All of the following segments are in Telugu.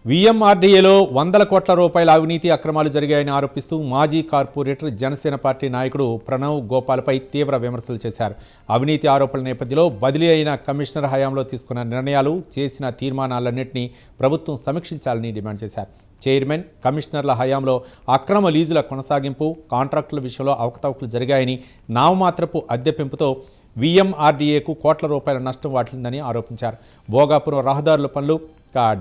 వీఎంఆర్డీఏలో వందల కోట్ల రూపాయల అవినీతి అక్రమాలు జరిగాయని ఆరోపిస్తూ మాజీ కార్పొరేటర్ జనసేన పార్టీ నాయకుడు ప్రణవ్ గోపాల్పై తీవ్ర విమర్శలు చేశారు. అవినీతి ఆరోపణల నేపథ్యంలో బదిలీ అయిన కమిషనర్ హయాంలో తీసుకున్న నిర్ణయాలు, చేసిన తీర్మానాలన్నింటినీ ప్రభుత్వం సమీక్షించాలని డిమాండ్ చేశారు. చైర్మన్, కమిషనర్ల హయాంలో అక్రమ లీజుల కొనసాగింపు, కాంట్రాక్టుల విషయంలో అవకతవకలు జరిగాయని, నామమాత్రపు అద్దె పెంపుతో వీఎంఆర్డీఏకు కోట్ల రూపాయల నష్టం వాటిల్లిందని ఆరోపించారు. భోగాపురం రహదారుల పనులు,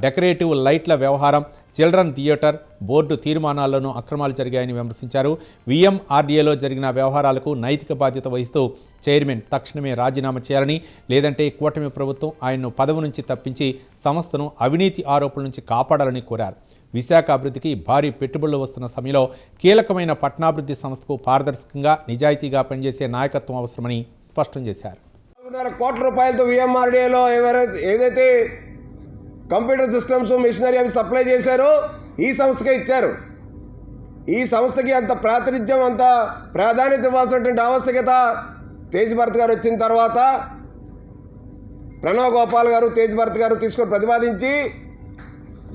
డెకరేటివ్ లైట్ల వ్యవహారం, చిల్డ్రన్ థియేటర్, బోర్డు తీర్మానాల్లోనూ అక్రమాలు జరిగాయని విమర్శించారు. వీఎంఆర్డీఏలో జరిగిన వ్యవహారాలకు నైతిక బాధ్యత వహిస్తూ చైర్మన్ తక్షణమే రాజీనామా చేయాలని, లేదంటే కూటమి ప్రభుత్వం ఆయన్ను పదవి నుంచి తప్పించి సంస్థను అవినీతి ఆరోపణల నుంచి కాపాడాలని కోరారు. విశాఖ అభివృద్ధికి భారీ పెట్టుబడులు వస్తున్న సమయంలో కీలకమైన పట్టణాభివృద్ధి సంస్థకు పారదర్శకంగా, నిజాయితీగా పనిచేసే నాయకత్వం అవసరమని స్పష్టం చేశారు. 4 కోట్ల రూపాయలతో వీఎంఆర్డీఏలో ఏదైతే కంప్యూటర్ సిస్టమ్స్, మిషనరీ అవి సప్లై చేశారో ఈ సంస్థకే ఇచ్చారు. ఈ సంస్థకి అంత ప్రాతినిధ్యం, అంత ప్రాధాన్యత ఇవ్వాల్సినటువంటి ఆవశ్యకత తేజ్ భరత్ గారు వచ్చిన తర్వాత ప్రణవ్ గోపాల్ గారు, తేజ్ భరత్ గారు తీసుకొని ప్రతిపాదించి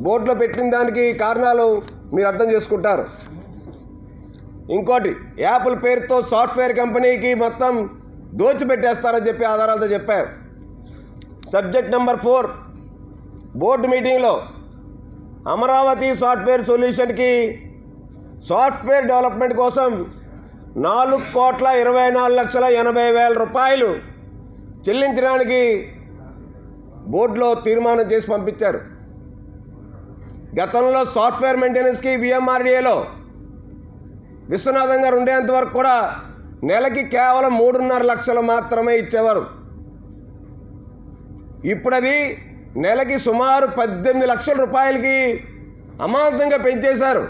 బోర్డులో పెట్టిన దానికి కారణాలు మీరు అర్థం చేసుకుంటారు. ఇంకోటి, యాపిల్ పేరుతో సాఫ్ట్వేర్ కంపెనీకి మొత్తం దోచిపెట్టేస్తారని చెప్పి ఆధారాలతో చెప్పారు. సబ్జెక్ట్ నెంబర్ 4 బోర్డు మీటింగ్లో అమరావతి సాఫ్ట్వేర్ సొల్యూషన్కి సాఫ్ట్వేర్ డెవలప్మెంట్ కోసం 4,24,80,00,000 రూపాయలు చెల్లించడానికి బోర్డులో తీర్మానం చేసి పంపించారు. గతంలో సాఫ్ట్వేర్ మెయింటెనెన్స్కి వీఎంఆర్డీఏలో విశ్వనాథం గారు ఉండేంత వరకు కూడా నెలకి కేవలం 3.5 లక్షలు మాత్రమే ఇచ్చేవారు. ఇప్పుడు అది నెలకి సుమారు 18 లక్షల రూపాయలకి అమాంతంగా పెంచేశారు.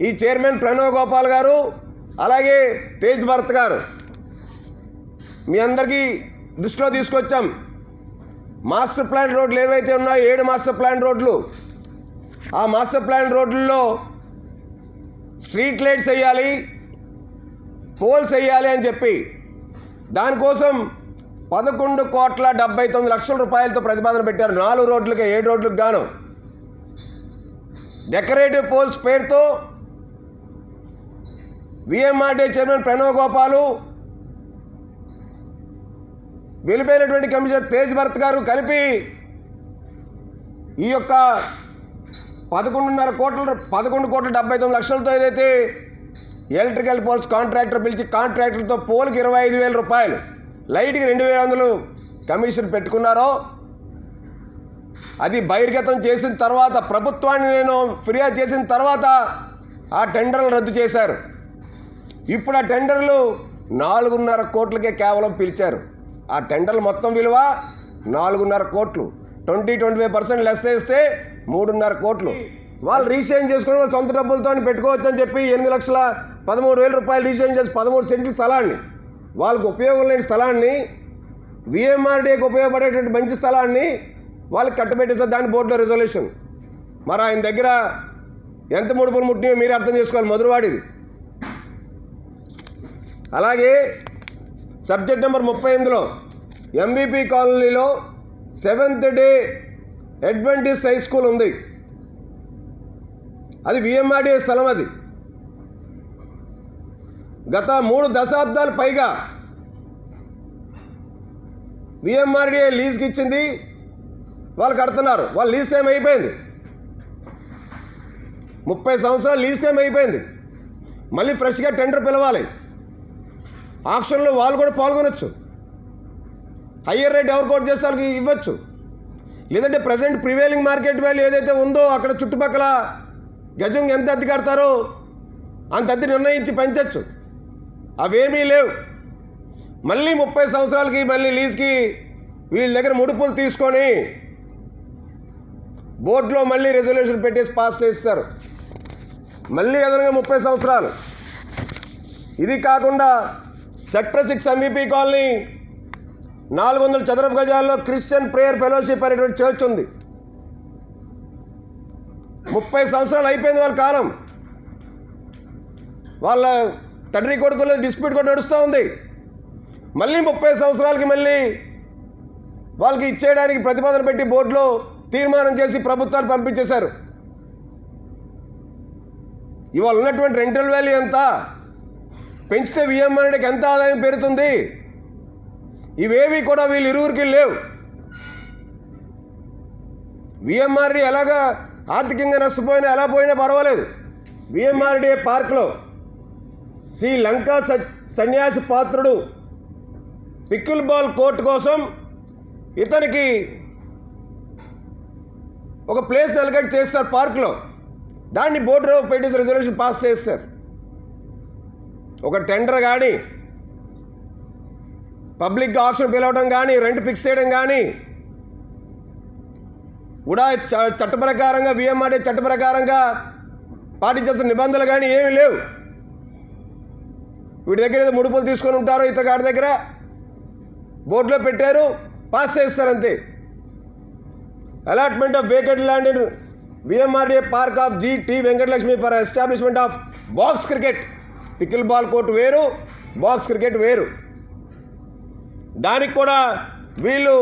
ఈ చైర్మన్ ప్రణవ్ గోపాల్ గారు, అలాగే తేజ్ భరత్ గారు మీ అందరికీ దృష్టిలో తీసుకొచ్చాం. మాస్టర్ ప్లాన్ రోడ్లు ఏవైతే ఉన్నాయో 7 మాస్టర్ ప్లాన్ రోడ్లు, ఆ మాస్టర్ ప్లాన్ రోడ్లలో స్ట్రీట్ లైట్స్ వేయాలి, పోల్స్ వేయాలి అని చెప్పి దానికోసం 11,79,00,000 రూపాయలతో ప్రతిపాదన పెట్టారు. 4 రోడ్లకి, 7 రోడ్లకు గాను. డెకరేటివ్ పోల్స్ పేరుతో వీఎంఆర్డీఏ చైర్మన్ ప్రణవ్ గోపాలు, వెళ్ళిపోయినటువంటి కమిషనర్ తేజ్ భరత్ గారు కలిపి ఈ యొక్క 11,79,00,000 ఏదైతే ఎలక్ట్రికల్ పోల్స్ కాంట్రాక్టర్ పిలిచి కాంట్రాక్టర్తో పోల్కి 25,000 రూపాయలు, లైట్కి 2,200 కమిషన్ పెట్టుకున్నారో అది బహిర్గతం చేసిన తర్వాత, ప్రభుత్వాన్ని నేను ఫిర్యాదు చేసిన తర్వాత ఆ టెండర్లు రద్దు చేశారు. ఇప్పుడు ఆ టెండర్లు 4.5 కోట్లకే కేవలం పిలిచారు. ఆ టెండర్లు మొత్తం విలువ 4.5 కోట్లు. 20-25% లెస్ వేస్తే 3.5 కోట్లు. వాళ్ళు రీషేరింగ్ చేసుకుని వాళ్ళు సొంత డబ్బులతో పెట్టుకోవచ్చు అని చెప్పి 8,13,000 రూపాయలు రీషేరింగ్ చేసి 13 సెంట్ల స్థలాన్ని, వాళ్ళకు ఉపయోగం లేని స్థలాన్ని, వీఎంఆర్డీఏకి ఉపయోగపడేటువంటి మంచి స్థలాన్ని వాళ్ళకి కట్టబెట్టేసారు. దాని బోర్డులో రెజల్యూషన్. మరి ఆయన దగ్గర ఎంత ముడుపులు ముట్టినాయో మీరే అర్థం చేసుకోవాలి. మధురవాడిది. అలాగే సబ్జెక్ట్ నెంబర్ 38లో ఎంబీపీ కాలనీలో 7th day Adventist high school ఉంది. అది వీఎంఆర్డీఏ స్థలం. అది గత 3 దశాబ్దాలు పైగా వీఎంఆర్డీఏ లీజ్కి ఇచ్చింది, వాళ్ళు కడుతున్నారు. వాళ్ళ లీజ్ టైం అయిపోయింది. 30 సంవత్సరాలు లీజ్ టైం అయిపోయింది. మళ్ళీ ఫ్రెష్గా టెండర్ పిలవాలి. ఆక్షన్లో వాళ్ళు కూడా పాల్గొనొచ్చు. హయ్యర్ రేట్ ఎవరు కోట్ చేస్తే వాళ్ళకి ఇవ్వచ్చు. లేదంటే ప్రజెంట్ ప్రివేలింగ్ మార్కెట్ వాల్యూ ఏదైతే ఉందో అక్కడ చుట్టుపక్కల గజం ఎంత అద్దె కడతారో అంత అద్దె నిర్ణయించి పెంచవచ్చు. అవేమీ లేవు. మళ్ళీ 30 సంవత్సరాలకి మళ్ళీ లీజ్కి వీళ్ళ దగ్గర ముడుపులు తీసుకొని బోర్డులో మళ్ళీ రెజల్యూషన్ పెట్టేసి పాస్ చేస్తారు. మళ్ళీ అదనంగా 30 సంవత్సరాలు. ఇది కాకుండా సెక్టర్ 6 ఎంబీపీ కాలనీ 400 చదరపు గజాల్లో క్రిస్టియన్ ప్రేయర్ ఫెలోషిప్ అనేటువంటి చర్చ్ ఉంది. 30 సంవత్సరాలు అయిపోయింది వాళ్ళ కాలం. వాళ్ళ తండ్రి కొడుకుల డిస్ప్యూట్ కూడా నడుస్తూ ఉంది. మళ్ళీ 30 సంవత్సరాలకి మళ్ళీ వాళ్ళకి ఇచ్చేయడానికి ప్రతిపాదన పెట్టి బోర్డులో తీర్మానం చేసి ప్రభుత్వాన్ని పంపించేశారు. ఇవాళ ఉన్నటువంటి రెంటల్ వాల్యూ ఎంత, పెంచితే విఎంఆర్డీకి ఎంత ఆదాయం పెరుగుతుంది, ఇవేవి కూడా వీళ్ళు ఇరువురికి లేవు. విఎంఆర్డీ ఎలాగా ఆర్థికంగా నష్టపోయినా ఎలా పోయినా పర్వాలేదు. విఎంఆర్డీఏ పార్క్లో శ్రీ లంకా సన్యాసి పాత్రుడు పికిల్ బాల్ కోర్టు కోసం ఇతనికి ఒక ప్లేస్ అలకేట్ చేస్తారు పార్క్లో. దాన్ని బోర్డు పెట్టేసి రెజల్యూషన్ పాస్ చేస్తారు. ఒక టెండర్ కానీ, పబ్లిక్ ఆక్షన్ పిలవడం కానీ, రెంట్ ఫిక్స్ చేయడం కానీ కూడా చట్ట ప్రకారంగా విఎంఆర్డీ చట్ట ప్రకారంగా పాటించాల్సిన నిబంధనలు కానీ ఏమీ లేవు. వీడి దగ్గర ఏదో ముడుపులు తీసుకొని ఉంటారో ఇతగాడి దగ్గర బోర్డులో పెట్టారు, పాస్ చేస్తారు అంతే. Allotment of vacant land in VMRDA park of G T. Venkatalakshmi for establishment of box cricket. Pickleball court వేరు, బాక్స్ క్రికెట్ వేరు. దానికి కూడా వీళ్ళు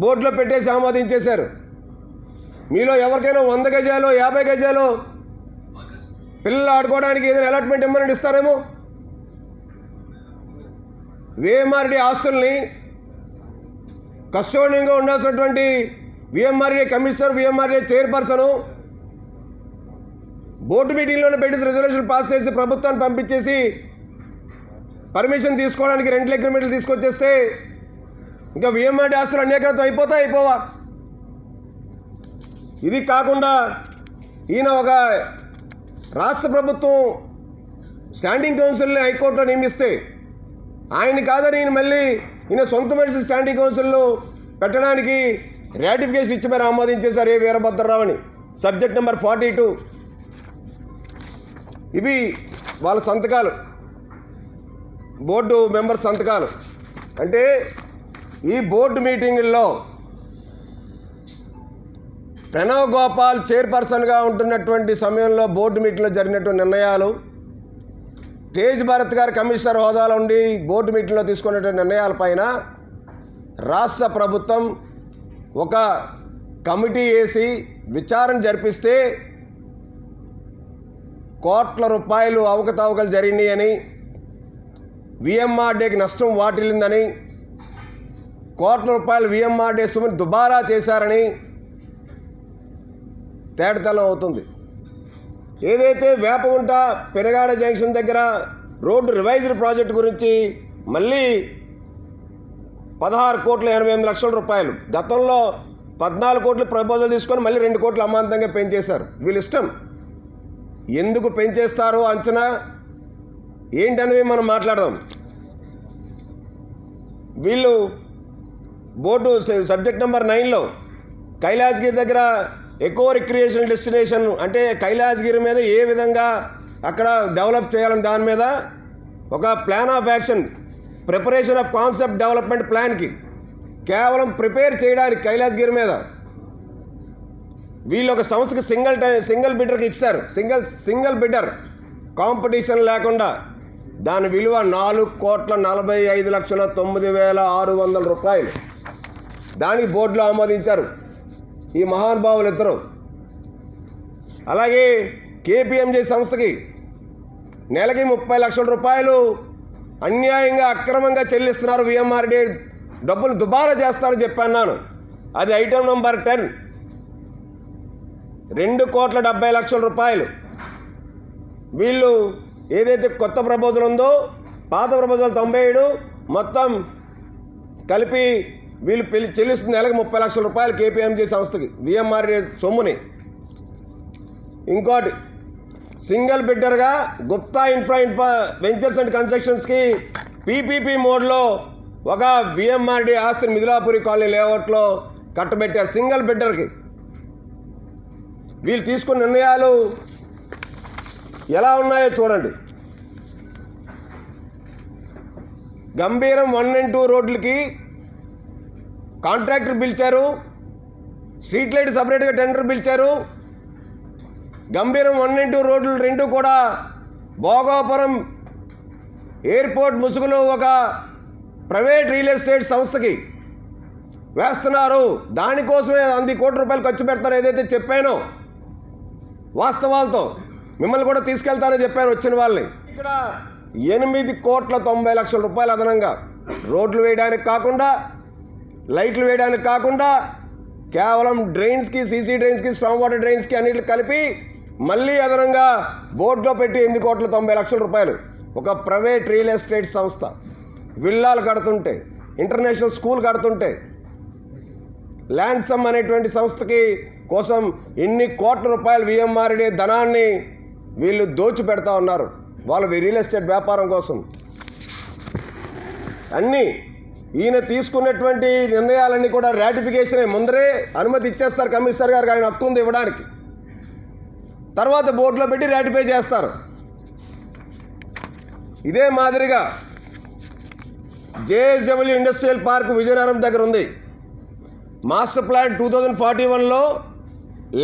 బోర్డులో పెట్టేసి ఆమోదించేశారు. మీలో ఎవరికైనా 100 గజాలు 50 గజాలు పిల్లలు ఆడుకోవడానికి ఏదైనా అలాట్మెంట్ ఇమ్మని ఇస్తారేమో. విఎంఆర్డీ ఆస్తుల్ని కస్టోడియన్గా ఉండాల్సినటువంటి VMRD commissioner, VMRD chairperson board మీటింగ్లోనే పెట్టేసి రెజల్యూషన్ పాస్ చేసి ప్రభుత్వాన్ని పంపించేసి పర్మిషన్ తీసుకోవడానికి రెంటల్ అగ్రిమెంట్లు తీసుకొచ్చేస్తే ఇంకా విఎంఆర్డీ ఆస్తులు అన్యాకృతం అయిపోవా? ఇది కాకుండా ఈయన ఒక రాష్ట్ర ప్రభుత్వం స్టాండింగ్ కౌన్సిల్ని హైకోర్టులో నియమిస్తే ఆయన కాదని ఈయన సొంత మనిషి స్టాండింగ్ కౌన్సిల్లో పెట్టడానికి రాటిఫికేషన్ ఇచ్చి మరి ఆమోదించేశారు ఏ వీరభద్రరావు అని. Subject number 42. ఇవి వాళ్ళ సంతకాలు, బోర్డు మెంబర్ సంతకాలు. అంటే ఈ బోర్డు మీటింగుల్లో ప్రణవ్ గోపాల్ చైర్పర్సన్గా ఉంటున్నటువంటి సమయంలో బోర్డు మీటింగ్లో జరిగినటువంటి నిర్ణయాలు, తేజ్ భరత్ గారు కమిషనర్ హోదాలో ఉండి బోర్డు మీటింగ్లో తీసుకున్నటువంటి నిర్ణయాలపైన రాష్ట్ర ప్రభుత్వం ఒక కమిటీ వేసి విచారణ జరిపిస్తే కోట్ల రూపాయలు అవకతవకలు జరిగినాయని, విఎంఆర్డీకి నష్టం వాటిల్లిందని, కోట్ల రూపాయలు విఎంఆర్డీ సొమ్ముని దుబారా చేశారని తేటతెల్లం అవుతుంది. ఏదైతే వేపగుంట పెనగాడ జంక్షన్ దగ్గర రోడ్డు రివైజ్డ్ ప్రాజెక్టు గురించి మళ్ళీ 16,88,00,000 రూపాయలు, గతంలో 14 కోట్లు ప్రపోజల్ తీసుకొని మళ్ళీ 2 కోట్లు అమాంతంగా పెంచేశారు. వీళ్ళు ఇష్టం. ఎందుకు పెంచేస్తారో అంచనా ఏంటనేవి మనం మాట్లాడదాం. వీళ్ళు బోర్డు సబ్జెక్ట్ నెంబర్ 9లో కైలాసగిరి దగ్గర ఎకో రిక్రియేషన్ డెస్టినేషన్ అంటే కైలాసగిరి మీద ఏ విధంగా అక్కడ డెవలప్ చేయాలని దాని మీద ఒక plan of action, preparation of concept development ప్లాన్కి కేవలం ప్రిపేర్ చేయడానికి కైలాసగిరి మీద వీళ్ళు ఒక సంస్థకి సింగిల్ బిడ్డర్కి ఇచ్చారు. సింగిల్ బిడ్డర్ కాంపిటీషన్ లేకుండా. దాని విలువ 4,45,09,600 రూపాయలు. దానికి బోర్డులో ఆమోదించారు ఈ మహానుభావులు ఇద్దరు. అలాగే కేపీఎంజీ సంస్థకి నెలకి 30 లక్షల రూపాయలు అన్యాయంగా అక్రమంగా చెల్లిస్తున్నారు. విఎంఆర్డీ డబ్బులు దుబారా చేస్తారని చెప్పన్నాను. అది ఐటమ్ నెంబర్ 10. 2,70,00,000 రూపాయలు. వీళ్ళు ఏదైతే కొత్త ప్రపోజల్ ఉందో పాత ప్రపోజల్ 97 మొత్తం కలిపి వీళ్ళు చెల్లిస్తుంది నెలకు 30 లక్షల రూపాయలు కేపీఎంజీ సంస్థకి విఎంఆర్డీ సొమ్ముని. ఇంకోటి సింగిల్ బిడ్డర్గా గుప్తా ఇన్ఫ్రా వెంచర్స్ అండ్ కన్స్ట్రక్షన్స్కి పీపీపీ మోడ్లో ఒక విఎంఆర్డీ ఆస్తిని మిథిలాపురి కాలనీ లేఅవుట్లో కట్టబెట్టారు సింగిల్ బిడ్డర్కి. వీళ్ళు తీసుకున్న నిర్ణయాలు ఎలా ఉన్నాయో చూడండి. గంభీరం 1 and 2 రోడ్లకి కాంట్రాక్టర్ పిలిచారు. స్ట్రీట్ లైట్ సపరేట్గా టెండర్ పిలిచారు. గంభీరం 1 and 2 రోడ్లు 2 కూడా భోగాపురం ఎయిర్పోర్ట్ ముసుగులో ఒక ప్రైవేట్ రియల్ ఎస్టేట్ సంస్థకి వేస్తున్నారు. దానికోసమే 100 కోట్ల రూపాయలు ఖర్చు పెడతారు ఏదైతే చెప్పానో వాస్తవాలతో మిమ్మల్ని కూడా తీసుకెళ్తానని చెప్పాను వచ్చిన వాళ్ళని. ఇక్కడ 8,90,00,000 రూపాయలు అదనంగా రోడ్లు వేయడానికి కాకుండా, లైట్లు వేయడానికి కాకుండా, కేవలం డ్రైన్స్కి, సీసీ డ్రైన్స్కి, స్ట్రాంగ్ వాటర్ డ్రైన్స్కి అన్నిటికి కలిపి మళ్ళీ అదనంగా బోర్డులో పెట్టి 8,90,00,000 రూపాయలు ఒక ప్రైవేట్ రియల్ ఎస్టేట్ సంస్థ విల్లాలు కడుతుంటే, ఇంటర్నేషనల్ స్కూల్ కడుతుంటే, ల్యాండ్సమ్ అనేటువంటి సంస్థకి కోసం ఇన్ని కోట్ల రూపాయలు విఎంఆర్డీ ధనాన్ని వీళ్ళు దోచి పెడతా ఉన్నారు వాళ్ళ రియల్ ఎస్టేట్ వ్యాపారం కోసం. అన్నీ ఈయన తీసుకున్నటువంటి నిర్ణయాలన్నీ కూడా రాటిఫికేషన్ ముందరే అనుమతి ఇచ్చేస్తారు కమిషనర్ గారికి, ఆయన హక్కు ఉంది ఇవ్వడానికి. తర్వాత బోర్డులో పెట్టి రాటిఫై చేస్తారు. ఇదే మాదిరిగా జేఎస్డబ్ల్యూ ఇండస్ట్రియల్ పార్క్ విజయనగరం దగ్గర ఉంది. మాస్టర్ ప్లాన్ 2041లో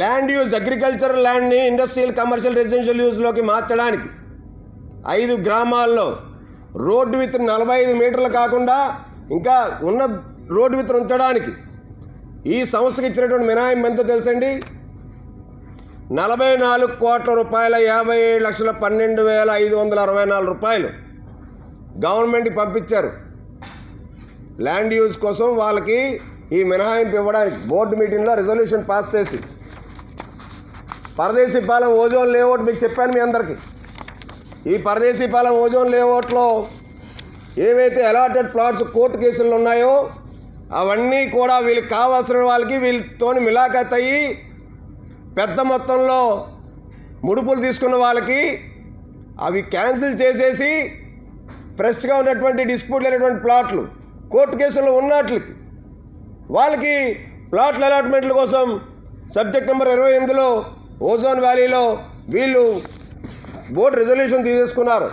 ల్యాండ్ యూజ్, అగ్రికల్చరల్ ల్యాండ్ని ఇండస్ట్రియల్, కమర్షియల్, రెసిడెన్షియల్ యూజ్లోకి మార్చడానికి 5 గ్రామాల్లో రోడ్డు విత్ 45 మీటర్లు కాకుండా ఇంకా ఉన్న రోడ్డు విత్ ఉంచడానికి ఈ సంస్థకి ఇచ్చినటువంటి మినహాయింపు ఎంతో తెలుసండి? 44 కోట్ల రూపాయల 57,12,564 రూపాయలు గవర్నమెంట్కి పంపించారు ల్యాండ్ యూజ్ కోసం. వాళ్ళకి ఈ మినహాయింపు ఇవ్వడానికి బోర్డు మీటింగ్లో రెజల్యూషన్ పాస్ చేసి, పరదేశీ పాలెం ఓజోన్ లేఅవుట్ మీకు చెప్పాను మీ అందరికీ. ఈ పరదేశీ పాలెం ఓజోన్ లేఅవుట్లో ఏవైతే అలాటెడ్ ప్లాట్స్ కోర్టు కేసులు ఉన్నాయో అవన్నీ కూడా వీళ్ళకి కావాల్సిన వాళ్ళకి వీళ్ళతో మిలాఖత్ అయ్యి పెద్ద మొత్తంలో ముడుపులు తీసుకున్న వాళ్ళకి అవి క్యాన్సిల్ చేసేసి ఫ్రెష్గా ఉన్నటువంటి డిస్ప్యూట్ లేనటువంటి ప్లాట్లు కోర్టు కేసుల్లో ఉన్నట్లకి వాళ్ళకి ప్లాట్ల అలాట్మెంట్ల కోసం సబ్జెక్ట్ నెంబర్ 28లో ఓజోన్ వ్యాలీలో వీళ్ళు బోర్డు రెజల్యూషన్ తీసేసుకున్నారు.